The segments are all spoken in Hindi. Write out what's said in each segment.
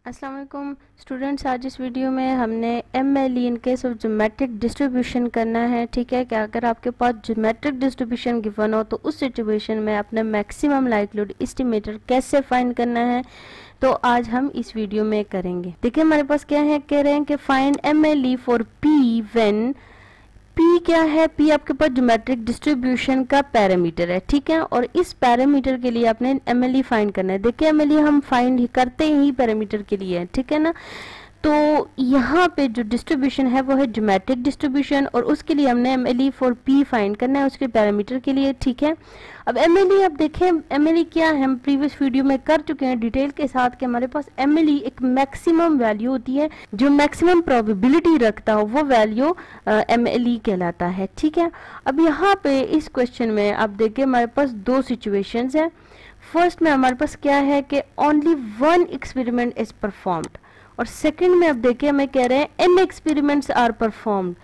अस्सलाम वालेकुम स्टूडेंट्स। आज इस वीडियो में हमने MLE in case of geometric distribution करना है। ठीक है, कि अगर आपके पास ज्योमेट्रिक डिस्ट्रीब्यूशन गिवन हो तो उस सिचुएशन में अपने मैक्सिमम लाइक्लीहुड एस्टिमेटर कैसे फाइंड करना है, तो आज हम इस वीडियो में करेंगे। देखिए हमारे पास क्या है, कह रहे हैं कि find MLE for P when P क्या है, P आपके पास ज्योमेट्रिक डिस्ट्रीब्यूशन का पैरामीटर है। ठीक है, और इस पैरामीटर के लिए आपने MLE फाइंड करना है। देखिए MLE हम फाइंड करते ही पैरामीटर के लिए है, ठीक है ना। तो यहाँ पे जो डिस्ट्रीब्यूशन है वो है ज्योमेट्रिक डिस्ट्रीब्यूशन, और उसके लिए हमने MLE फॉर P फाइंड करना है उसके पैरामीटर के लिए। ठीक है, अब MLE आप देखें MLE क्या है, हम प्रीवियस वीडियो में कर चुके हैं डिटेल के साथ कि हमारे पास MLE एक मैक्सिमम वैल्यू होती है, जो मैक्सिमम प्रोबेबिलिटी रखता हो वो वैल्यू MLE कहलाता है। ठीक है, अब यहाँ पे इस क्वेश्चन में आप देखिए हमारे पास दो सिचुएशंस है। फर्स्ट में हमारे पास क्या है कि only one experiment is performed, और सेकंड में अब देखिए हमें कह रहे हैं n एक्सपेरिमेंट्स आर परफॉर्म्ड।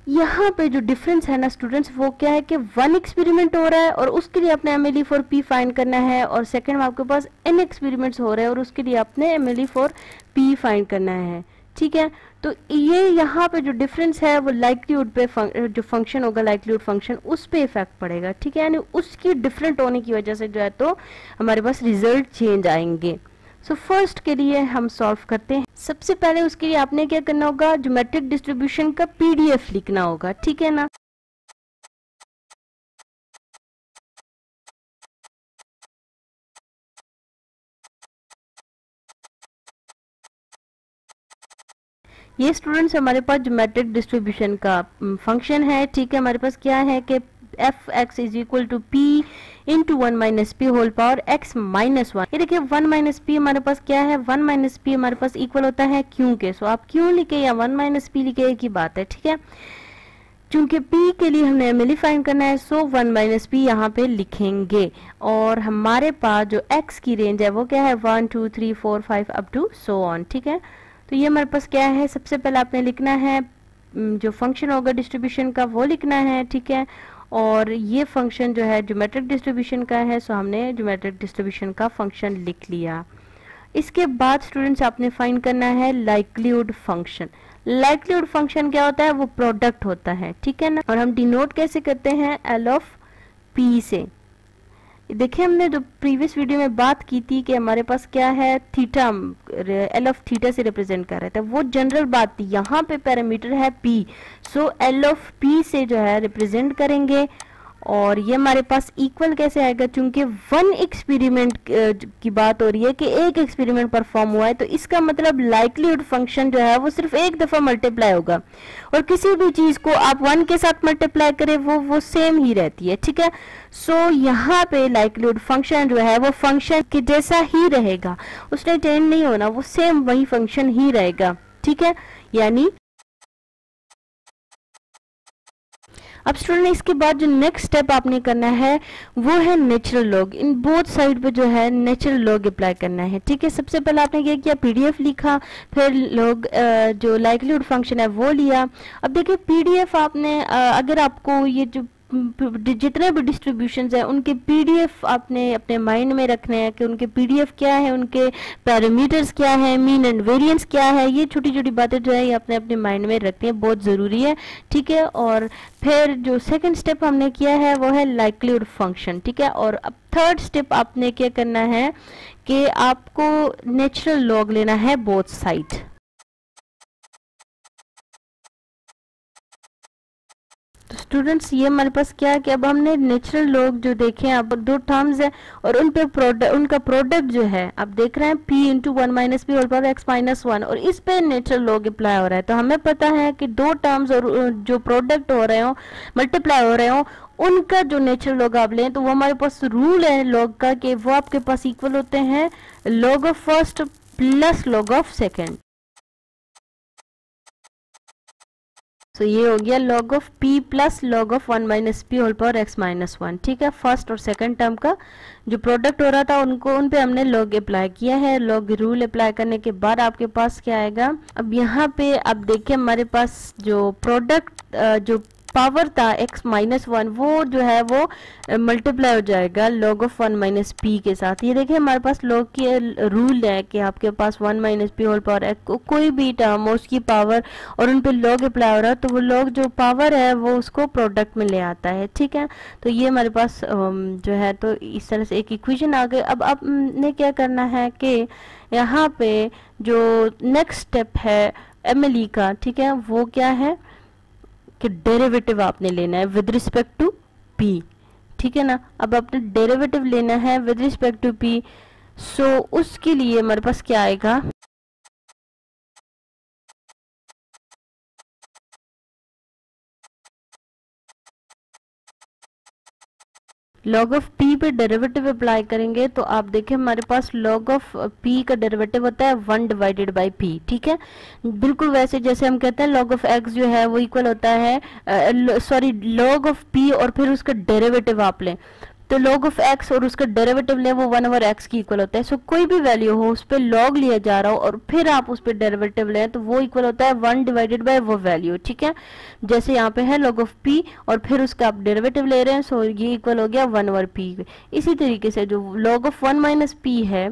यहाँ पे जो डिफरेंस है ना स्टूडेंट्स, वो क्या है कि वन एक्सपेरिमेंट हो रहा है और उसके लिए आपने MLE फॉर P फाइंड करना है, और सेकंड में आपके पास n एक्सपेरिमेंट्स हो रहे हैं और उसके लिए आपने MLE फॉर P फाइंड करना है। ठीक है, तो ये यहाँ पे जो डिफरेंस है वो लाइक्लीहुड पे जो फंक्शन होगा लाइक्लीहुड फंक्शन उस पे इफेक्ट पड़ेगा। ठीक है, यानी उसकी डिफरेंट होने की वजह से जो है तो हमारे पास रिजल्ट चेंज आएंगे। सो फर्स्ट के लिए हम सॉल्व करते हैं। सबसे पहले उसके लिए आपने क्या करना होगा, ज्योमेट्रिक डिस्ट्रीब्यूशन का PDF लिखना होगा। ठीक है ना, ये स्टूडेंट्स हमारे पास ज्योमेट्रिक डिस्ट्रीब्यूशन का फंक्शन है। ठीक है, हमारे पास क्या है कि f(x) is equal to p into 1 minus p whole power x minus 1। ये देखिए 1 माइनस पी हमारे पास क्या है, 1 माइनस पी हमारे पास इक्वल होता है क्यों के। सो आप क्यों लिखे या 1 माइनस पी लिखे एक ही बात है। ठीक है, चूंकि p के लिए हमने MLE फाइंड करना है, सो 1 माइनस पी यहाँ पे लिखेंगे, और हमारे पास जो x की रेंज है वो क्या है 1 2 3 4 5 अप टू सो ऑन। ठीक है, तो ये हमारे पास क्या है, सबसे पहले आपने लिखना है जो फंक्शन होगा डिस्ट्रीब्यूशन का वो लिखना है। ठीक है, और ये फंक्शन जो है ज्योमेट्रिक डिस्ट्रीब्यूशन का है, सो हमने ज्योमेट्रिक डिस्ट्रीब्यूशन का फंक्शन लिख लिया। इसके बाद स्टूडेंट्स आपने फाइंड करना है लाइक्लीहुड फंक्शन। लाइक्लीहुड फंक्शन क्या होता है, वो प्रोडक्ट होता है। ठीक है ना, और हम डिनोट कैसे करते हैं, L ऑफ P से। देखिए हमने जो प्रीवियस वीडियो में बात की थी कि हमारे पास क्या है थीटा, L ऑफ थीटा से रिप्रेजेंट कर रहे थे, वो जनरल बात थी। यहाँ पे पैरामीटर है P, so L of P से जो है रिप्रेजेंट करेंगे, और ये हमारे पास इक्वल कैसे आएगा, क्योंकि वन एक्सपेरिमेंट की बात हो रही है कि एक एक्सपेरिमेंट परफॉर्म हुआ है, तो इसका मतलब लाइक्लीहुड फंक्शन जो है वो सिर्फ एक दफा मल्टीप्लाई होगा, और किसी भी चीज को आप 1 के साथ मल्टीप्लाई करें वो सेम ही रहती है। ठीक है, सो यहाँ पे लाइक्लीहुड फंक्शन जो है वो फंक्शन के जैसा ही रहेगा, उसने चेंज नहीं होना, वो सेम वही फंक्शन ही रहेगा। ठीक है, यानी अब स्टूडेंट इसके बाद जो नेक्स्ट स्टेप आपने करना है वो है natural log. In both side पे जो है नेचुरल लॉग अप्लाई करना है। ठीक है, सबसे पहले आपने क्या किया, PDF लिखा, फिर लॉग जो लाइक्लीहुड फंक्शन है वो लिया। अब देखिए PDF आपने अगर आपको ये जो जितने भी डिस्ट्रीब्यूशंस है उनके PDF आपने अपने माइंड में रखने हैं कि उनके PDF क्या है, उनके पैरामीटर्स क्या है, मीन एंड वेरिएंस क्या है, ये छोटी छोटी बातें जो है ये अपने अपने माइंड में रखनी है, बहुत ज़रूरी है। ठीक है, और फिर जो सेकंड स्टेप हमने किया है वो है लाइक्लीहुड फंक्शन। ठीक है, और अब थर्ड स्टेप आपने क्या करना है कि आपको नेचुरल लॉग लेना है बोथ साइड। स्टूडेंट्स ये हमारे पास क्या है कि अब हमने नेचुरल लॉग जो देखे हैं, अब दो टर्म्स है और उन पे उनका प्रोडक्ट जो है आप देख रहे हैं P into 1 minus p whole power x minus 1, और इस पे नेचुरल लॉग अप्लाई हो रहा है। तो हमें पता है कि दो टर्म्स और जो प्रोडक्ट हो रहे हो मल्टीप्लाई हो रहे हो उनका जो नेचुरल लॉग आप लें, तो वो हमारे पास रूल है लॉग का कि वो आपके पास इक्वल होते हैं log of first plus log of second. तो ये हो गया log of P plus log of 1 minus p whole power x minus 1। ठीक है, फर्स्ट और सेकंड टर्म का जो प्रोडक्ट हो रहा था उन पे हमने log अप्लाई किया है। log रूल अप्लाई करने के बाद आपके पास क्या आएगा, अब यहाँ पे आप देखिए हमारे पास जो प्रोडक्ट जो पावर था x माइनस 1, वो जो है वो मल्टीप्लाई हो जाएगा log ऑफ 1 माइनस p के साथ। ये देखिए हमारे पास log की रूल है कि आपके पास 1 माइनस पी होल पावर कोई भी टर्म हो उसकी पावर और उन पे log अप्लाई हो रहा है तो वो log जो पावर है वो उसको प्रोडक्ट में ले आता है, ठीक है। तो ये हमारे पास जो है तो इस तरह से एक इक्वेशन आ गई। अब आपने क्या करना है कि यहाँ पे जो नेक्स्ट स्टेप है MLE का, ठीक है, वो क्या है कि डेरिवेटिव आपने लेना है विद रिस्पेक्ट टू p, ठीक है ना। अब आपने डेरिवेटिव लेना है विद रिस्पेक्ट टू p, सो उसके लिए हमारे पास क्या आएगा, log ऑफ p पे डेरिवेटिव अप्लाई करेंगे तो आप देखें हमारे पास log ऑफ p का डेरिवेटिव होता है 1 डिवाइडेड बाय p, ठीक है। बिल्कुल वैसे जैसे हम कहते हैं log ऑफ x जो है वो इक्वल होता है log ऑफ p और फिर उसका डेरिवेटिव आप लें तो log ऑफ x और उसका डेरिवेटिव लें वो 1 ओवर x की इक्वल होता है। सो कोई भी वैल्यू हो उस पर log लिया जा रहा हो और फिर आप उस पर डेरिवेटिव लें तो वो इक्वल होता है 1 डिवाइडेड बाय वो वैल्यू, ठीक है। जैसे यहाँ पे है log ऑफ p और फिर उसका आप डेरिवेटिव ले रहे हैं, सो ये इक्वल हो गया 1 ओवर p। इसी तरीके से जो log ऑफ 1 माइनस p है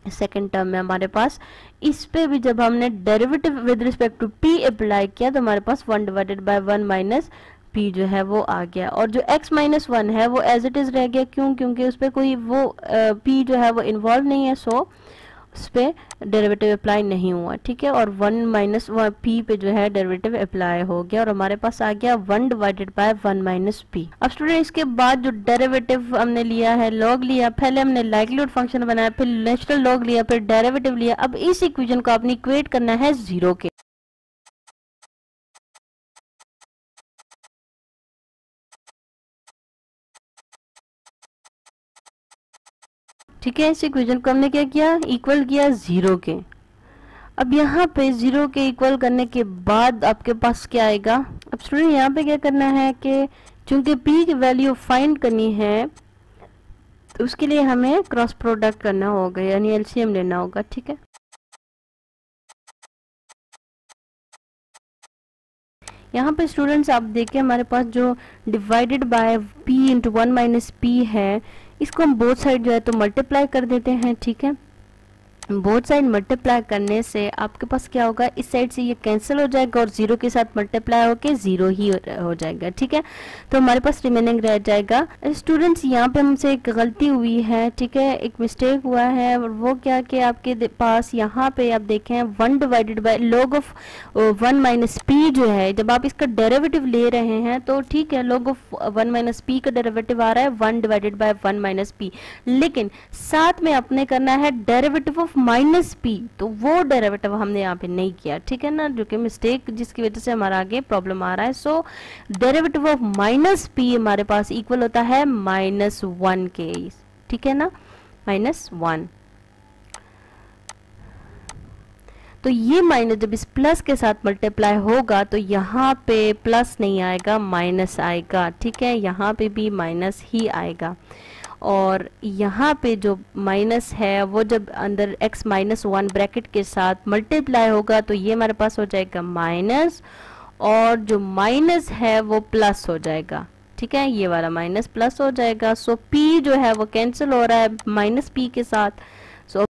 सेकेंड टर्म में हमारे पास, इस पे भी जब हमने derivative with respect to p apply किया तो हमारे पास 1 डिवाइडेड बाय 1 माइनस p जो है वो आ गया। और जो x माइनस 1 है वो एज इट इज रह गया, क्यों, क्योंकि उस पर कोई वो p जो है वो इन्वॉल्व नहीं है, सो उस पर डेरिवेटिव अप्लाई नहीं हुआ, ठीक है। और 1 माइनस p पे जो है डेरिवेटिव अप्लाई हो गया और हमारे पास आ गया 1 डिवाइडेड बाय 1 माइनस p। अब स्टूडेंट इसके बाद जो डेरिवेटिव हमने लिया है, log लिया, पहले हमने लाइक्लीहुड फंक्शन बनाया, फिर नेचुरल log लिया, फिर डेरिवेटिव लिया। अब इस इक्वेशन को आपने इक्वेट करना है 0 के, ठीक है। इस इक्वेशन को हमने क्या किया, इक्वल किया 0 के। अब यहाँ पे 0 के इक्वल करने के बाद आपके पास क्या आएगा। अब स्टूडेंट यहाँ पे क्या करना है कि चूंकि p की वैल्यू फाइंड करनी है तो उसके लिए हमें क्रॉस प्रोडक्ट करना होगा, यानी एलसीएम लेना होगा, ठीक है। यहाँ पे स्टूडेंट्स आप देखें हमारे पास जो divided by p into 1 minus p है, इसको हम बोथ साइड जो है तो मल्टीप्लाई कर देते हैं, ठीक है। बोथ साइड मल्टीप्लाई करने से आपके पास क्या होगा, इस साइड से ये कैंसिल हो जाएगा और 0 के साथ मल्टीप्लाई होके 0 ही हो जाएगा, ठीक है। तो हमारे पास रिमेनिंग रह जाएगा। स्टूडेंट्स यहाँ पे हमसे एक गलती हुई है, ठीक है, एक मिस्टेक हुआ है। और वो क्या कि आपके पास यहाँ पे आप देखें 1 divided bye log of 1 minus p जो है, जब आप इसका डेरिवेटिव ले रहे हैं तो ठीक है log ऑफ 1 माइनस p का डेरिवेटिव आ रहा है 1 डिवाइडेड बाय 1 माइनस p, लेकिन साथ में आपने करना है डेरिवेटिव ऑफ माइनस p, तो वो डेरिवेटिव हमने यहाँ पे नहीं किया, ठीक है ना, जो कि मिस्टेक जिसकी वजह से हमारा आगे प्रॉब्लम आ रहा है। सो डेरिवेटिव ऑफ माइनस p हमारे पास इक्वल होता है -1 के, ठीक है ना, -1। तो ये माइनस जब इस प्लस के साथ मल्टीप्लाई होगा तो यहाँ पे प्लस नहीं आएगा, माइनस आएगा, ठीक है। यहाँ पे भी माइनस ही आएगा और यहाँ पे जो माइनस है वो जब अंदर x माइनस 1 ब्रैकेट के साथ मल्टीप्लाई होगा तो ये हमारे पास हो जाएगा माइनस, और जो माइनस है वो प्लस हो जाएगा, ठीक है, ये वाला माइनस प्लस हो जाएगा। सो p जो है वो कैंसिल हो रहा है माइनस p के साथ। So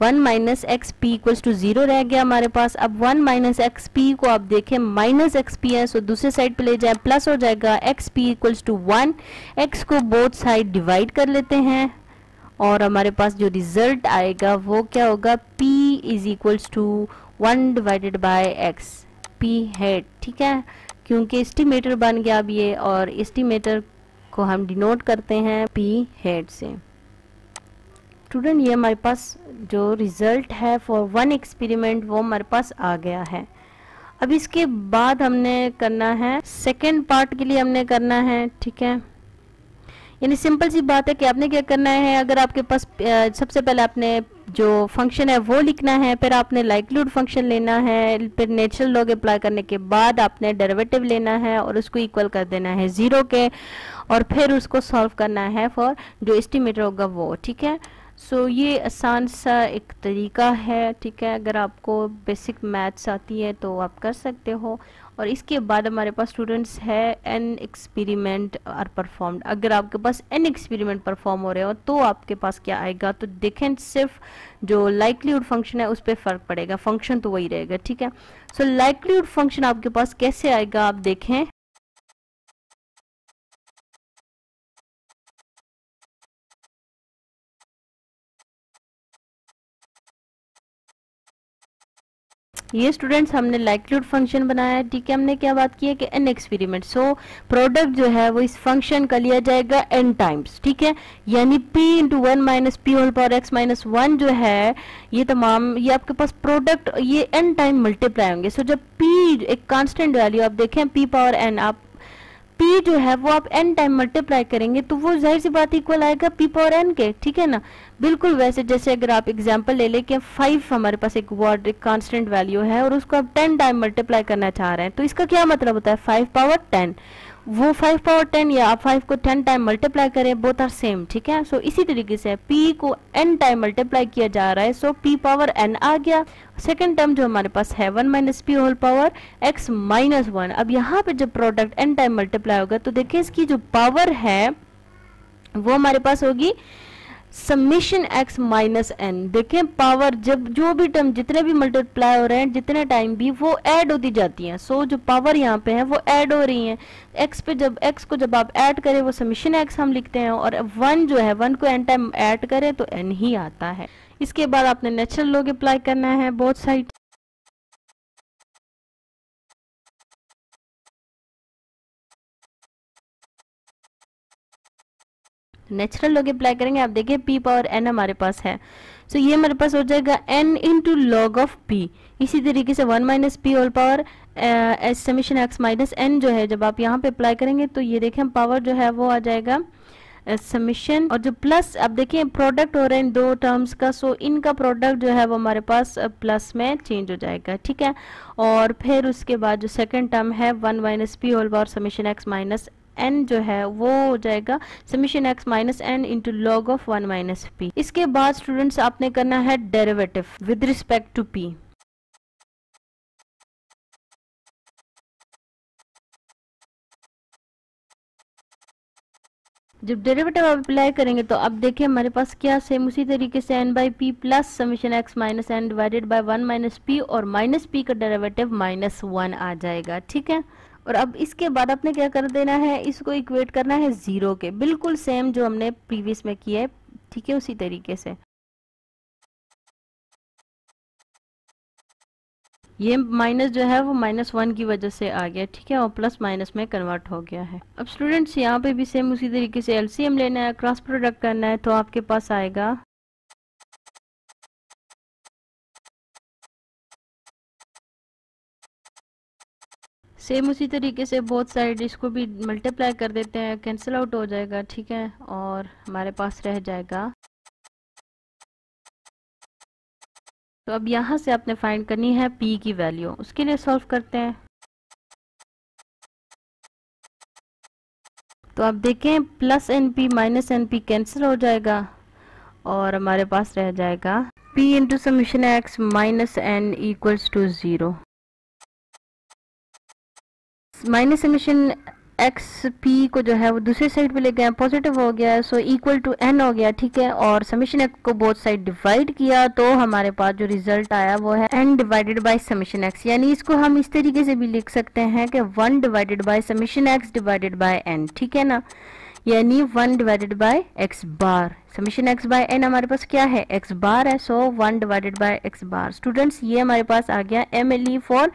1 minus x p equals to 0 रह गया हमारे पास। अब 1 माइनस एक्स पी को आप देखें माइनस एक्स पी है, सो दूसरे साइड पे ले जाए, प्लस हो जाएगा x p equals to 1। X को बोथ साइड डिवाइड कर लेते हैं और हमारे पास जो रिजल्ट आएगा वो क्या होगा, p is equals to 1 divided by x, p hat, ठीक है, क्योंकि एस्टिमेटर बन गया अब ये, और एस्टिमेटर को हम डिनोट करते हैं p हेड से। स्टूडेंट ये हमारे पास जो रिजल्ट है फॉर वन एक्सपेरिमेंट वो हमारे पास आ गया है। अब इसके बाद हमने करना है सेकेंड पार्ट के लिए हमने करना है, ठीक है, यानी सिंपल सी बात है कि आपने क्या करना है, अगर आपके पास सबसे पहले आपने जो फंक्शन है वो लिखना है, फिर आपने लाइक्लीहुड फंक्शन लेना है, फिर नेचुरल लॉग अप्लाई करने के बाद आपने डेरिवेटिव लेना है और उसको इक्वल कर देना है 0 के, और फिर उसको सॉल्व करना है फॉर जो एस्टिमेटर होगा वो, ठीक है। ये आसान सा एक तरीका है, ठीक है। अगर आपको बेसिक मैथ्स आती है तो आप कर सकते हो। और इसके बाद हमारे पास स्टूडेंट्स है एन एक्सपेरिमेंट आर परफॉर्म्ड। अगर आपके पास एन एक्सपेरिमेंट परफॉर्म हो रहे हो तो आपके पास क्या आएगा, तो देखें सिर्फ जो लाइक्लीहुड फंक्शन है उस पर फर्क पड़ेगा, फंक्शन तो वही रहेगा, ठीक है। लाइक्लीहुड फंक्शन आपके पास कैसे आएगा आप देखें। ये स्टूडेंट्स हमने लाइक्लीहुड फंक्शन बनाया है, ठीक है। हमने क्या बात की है कि एन एक्सपेरिमेंट, प्रोडक्ट जो है वो इस फंक्शन का लिया जाएगा एन टाइम्स, ठीक है। यानी p into 1 minus p whole power x minus 1 जो है ये तमाम, ये आपके पास प्रोडक्ट ये n टाइम मल्टीप्लाई होंगे। जब p एक कांस्टेंट वैल्यू आप देखें p पावर n, आप p जो है वो आप n टाइम मल्टीप्लाई करेंगे तो वो जाहिर सी बात इक्वल आएगा p पावर n के, ठीक है ना। बिल्कुल वैसे जैसे अगर आप एग्जांपल ले लें कि 5 हमारे पास एक वर्ड एक कांस्टेंट वैल्यू है और उसको आप 10 टाइम मल्टीप्लाई करना चाह रहे हैं, तो इसका क्या मतलब होता है 5 पावर 10, वो 5 पावर 10 या आप 5 को 10 टाइम मल्टीप्लाई करें, बोथ आर सेम, ठीक है। इसी तरीके से p को n टाइम मल्टीप्लाई किया जा रहा है, p पावर n आ गया। सेकंड टर्म जो हमारे पास है 1 minus p whole power x minus 1। अब यहाँ पे जब प्रोडक्ट n टाइम मल्टीप्लाई होगा तो देखिए इसकी जो पावर है वो हमारे पास होगी समेशन x माइनस n। देखें पावर जब जो भी टर्म जितने भी मल्टीप्लाई हो रहे हैं जितने टाइम भी वो ऐड होती जाती हैं। जो पावर यहाँ पे है वो ऐड हो रही हैं x पे, जब x को जब आप ऐड करें वो समेशन x हम लिखते हैं, और 1 जो है 1 को n टाइम ऐड करें तो n ही आता है। इसके बाद आपने नेचुरल लॉग अप्लाई करना है both side. Natural log apply करेंगे, आप देखिए p पावर n हमारे पास है, ये हमारे पास हो जाएगा n into log of p। इसी तरीके से 1 minus p whole power summation x minus n जो है जब आप यहाँ पे अप्लाई करेंगे तो ये देखें पावर जो है वो आ जाएगा समेशन, और जो प्लस अब देखिए प्रोडक्ट हो रहे हैं दो टर्म्स का, इनका प्रोडक्ट जो है वो हमारे पास प्लस में चेंज हो जाएगा, ठीक है। और फिर उसके बाद जो सेकंड टर्म है 1 minus p whole power summation x minus n जो है वो हो जाएगा summation x minus n into log of 1 minus p. इसके बाद स्टूडेंट्स आपने करना है derivative with respect to p। जब डेरिवेटिव आप अप्लाई करेंगे तो अब देखिए हमारे पास क्या सेम उसी तरीके से n by P plus summation x minus n divided by 1 minus P, और माइनस पी का डेरिवेटिव -1 आ जाएगा, ठीक है। और अब इसके बाद आपने क्या कर देना है, इसको इक्वेट करना है 0 के, बिल्कुल सेम जो हमने प्रीवियस में किया है, ठीक है, उसी तरीके से। ये माइनस जो है वो -1 की वजह से आ गया, ठीक है, और प्लस माइनस में कन्वर्ट हो गया है। अब स्टूडेंट्स यहाँ पे भी सेम उसी तरीके से एलसीएम लेना है, क्रॉस प्रोडक्ट करना है, तो आपके पास आएगा सेम उसी तरीके से बोथ साइड, इसको भी मल्टीप्लाई कर देते हैं, कैंसिल आउट हो जाएगा, ठीक है, और हमारे पास रह जाएगा। तो अब यहाँ से आपने फाइंड करनी है p की वैल्यू, उसके लिए सॉल्व करते हैं। तो आप देखें plus np minus np cancel हो जाएगा और हमारे पास रह जाएगा p इंटू summation x minus n equals to 0। Minus summation x p को जो है वो दूसरी साइड पे ले गए, पॉजिटिव हो गया, इक्वल टू n हो गया, ठीक है। और समेशन एक्स को बोथ साइड डिवाइड किया तो हमारे पास जो रिजल्ट आया वो है n divided by summation x. यानी इसको हम इस तरीके से भी लिख सकते हैं कि 1 divided by summation x divided by n, ठीक है ना। यानी 1 divided by x bar, summation x by n हमारे पास क्या है x बार है, 1 divided by x bar. Students ये हमारे पास आ गया MLE for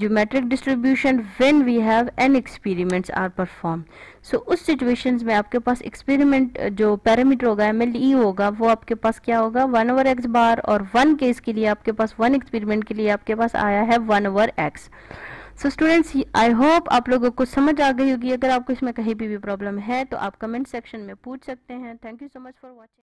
geometric distribution when we have n experiments are performed। उस सिचुएशंस में आपके पास एक्सपेरिमेंट जो पैरामीटर होगा MLE होगा वो आपके पास क्या होगा 1 ओवर x बार, और 1 केस के लिए आपके पास 1 एक्सपेरिमेंट के लिए आपके पास आया है 1 over x। Students I hope आप लोगों को समझ आ गई होगी। अगर आपको इसमें कहीं भी प्रॉब्लम है तो आप कमेंट सेक्शन में पूछ सकते हैं। Thank you so much for watching.